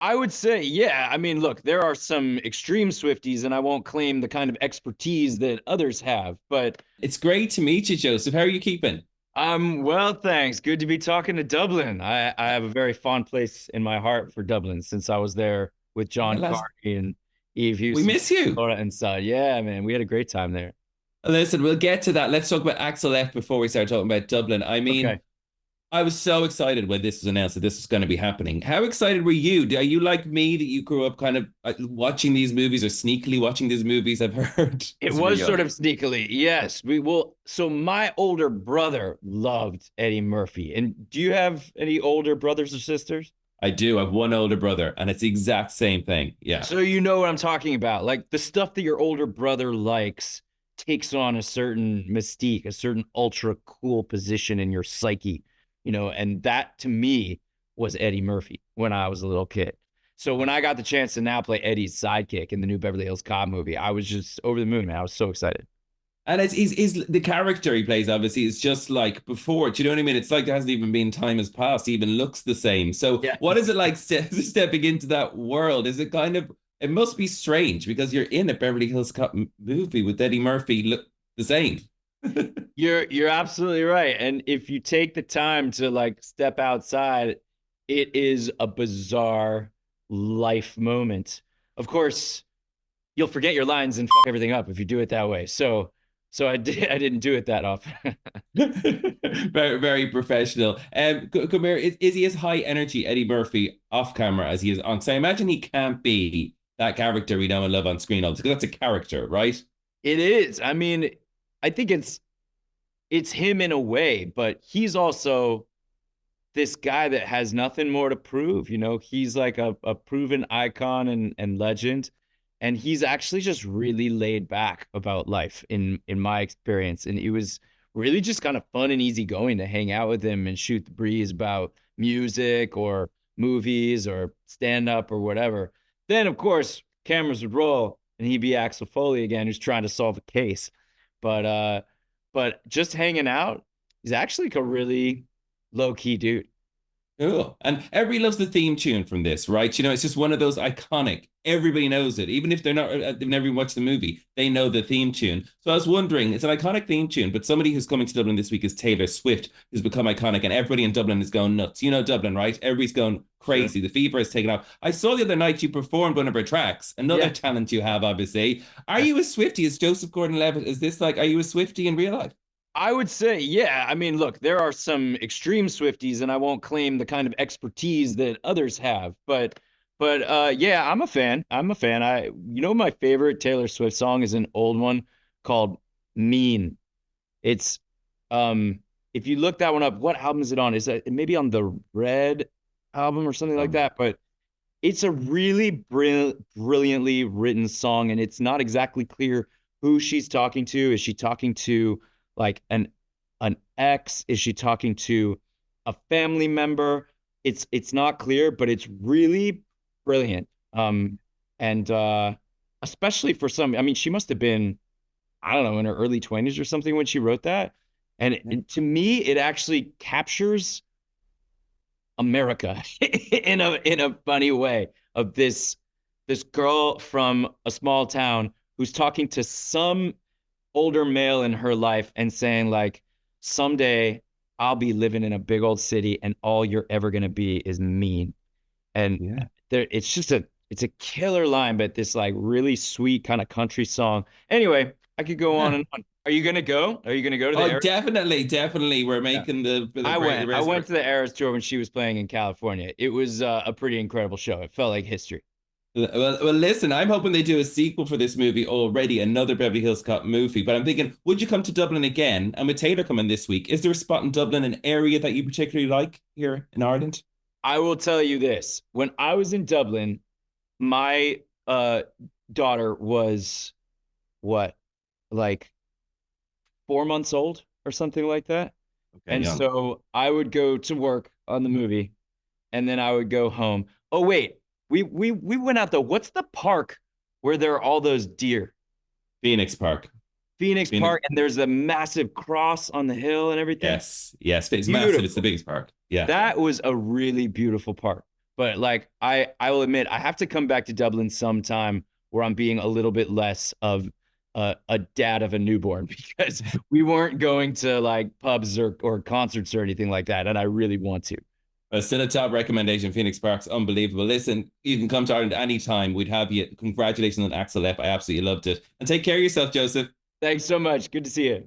I would say, yeah. I mean, look, there are some extreme Swifties, and I won't claim the kind of expertise that others have, but It's great to meet you, Joseph. How are you keeping? well, thanks. Good to be talking to Dublin. I have a very fond place in my heart for Dublin since I was there with Yeah, John Carney and Eve we Houston, miss you. Laura and Side. Yeah, man, we had a great time there. Listen, we'll get to that. Let's talk about Axel F before we start talking about Dublin. I Okay. mean, I was so excited when this was announced that this was going to be happening. How excited were you? Are you like me that you grew up kind of watching these movies or sneakily watching these movies? I've heard It as you were was sort young. of sneakily, yes. We will. So my older brother loved Eddie Murphy. And do you have any older brothers or sisters? I do. I have one older brother, and it's the exact same thing. Yeah. So you know what I'm talking about. Like the stuff that your older brother likes takes on a certain mystique, a certain ultra cool position in your psyche, and that to me was Eddie Murphy when I was a little kid. So when I got the chance to now play Eddie's sidekick in the new Beverly Hills Cop movie, I was just over the moon, man. I was so excited. And it's the character he plays, obviously, is just like before. Do you know what I mean? It's like there hasn't even been time has passed, he even looks the same. So, Yeah. what is it like stepping into that world? Is it kind of, it must be strange because you're in a Beverly Hills Cop movie with Eddie Murphy, look the same. You're absolutely right. And if you take the time to like step outside, it is a bizarre life moment. Of course, you'll forget your lines and fuck everything up if you do it that way. So I didn't do it that often. Very, very professional. Come here. Is he as high energy, Eddie Murphy, off camera as he is on? So I imagine he can't be that character we know and love on screen all because that's a character, right? It is. I mean, I think it's him in a way, but he's also this guy that has nothing more to prove. He's like a proven icon and legend. And he's actually just really laid back about life in my experience. And it was really just kind of fun and easygoing to hang out with him and shoot the breeze about music or movies or stand up or whatever. Then, of course, cameras would roll and he'd be Axel Foley again, who's trying to solve a case. But but just hanging out, he's actually like a really low key dude. Cool. And everybody loves the theme tune from this, right? You know, it's just one of those iconic. Everybody knows it, even if they've never even watched the movie. They know the theme tune. So I was wondering, it's an iconic theme tune, but somebody who's coming to Dublin this week is Taylor Swift, who's become iconic, and everybody in Dublin is going nuts. You know Dublin, right? Everybody's going Sure. crazy. The fever is taken off. I saw the other night you performed one of her tracks. Another Yeah. talent you have, obviously. Are you a Swiftie? Is Joseph Gordon-Levitt? Is this like? Are you a Swiftie in real life? I would say, yeah. I mean, look, there are some extreme Swifties, and I won't claim the kind of expertise that others have, but yeah, I'm a fan. I'm a fan. My favorite Taylor Swift song is an old one called "Mean." It's if you look that one up, what album is it on? Is that maybe on the Red album or something like Um, that? But it's a really brilliantly written song, and it's not exactly clear who she's talking to. Is she talking to like an ex? Is she talking to a family member? It's not clear, but it's really brilliant. And especially for some, I mean, she must have been, I don't know, in her early 20s or something when she wrote that. And to me, it actually captures America in a funny way of this girl from a small town who's talking to some older male in her life and saying like someday I'll be living in a big old city and all you're ever going to be is mean. And yeah. it's a killer line, but this like really sweet kind of country song. Anyway, I could go on Yeah. and on. Are you gonna go? Are you gonna go to the Oh, air? definitely, definitely. We're Yeah. making I the went. I went reservation. to the Eras tour when she was playing in California. It was a pretty incredible show. It felt like history. Well, listen, I'm hoping they do a sequel for this movie already, another Beverly Hills Cop movie. But I'm thinking, would you come to Dublin again? And with Taylor coming this week, is there a spot in Dublin, an area that you particularly like here in Ireland? I will tell you this. When I was in Dublin, my daughter was what, like 4 months old or something like that. Okay, And young. so I would go to work on the movie and then I would go home. Oh wait, we went out though. What's the park where there are all those deer? Phoenix Park. Phoenix Phoenix. Park, and there's a massive cross on the hill and everything. Yes, yes. It's massive. It's the Beautiful. biggest park. Yeah. That was a really beautiful park. But like I will admit I have to come back to Dublin sometime where I'm being a little bit less of a dad of a newborn because we weren't going to like pubs or concerts or anything like that, and I really want to. Still a top recommendation. Phoenix Park's unbelievable. Listen, you can come to Ireland anytime. We'd have you. Congratulations on Axel F. I absolutely loved it. And take care of yourself, Joseph. Thanks so much. Good to see you.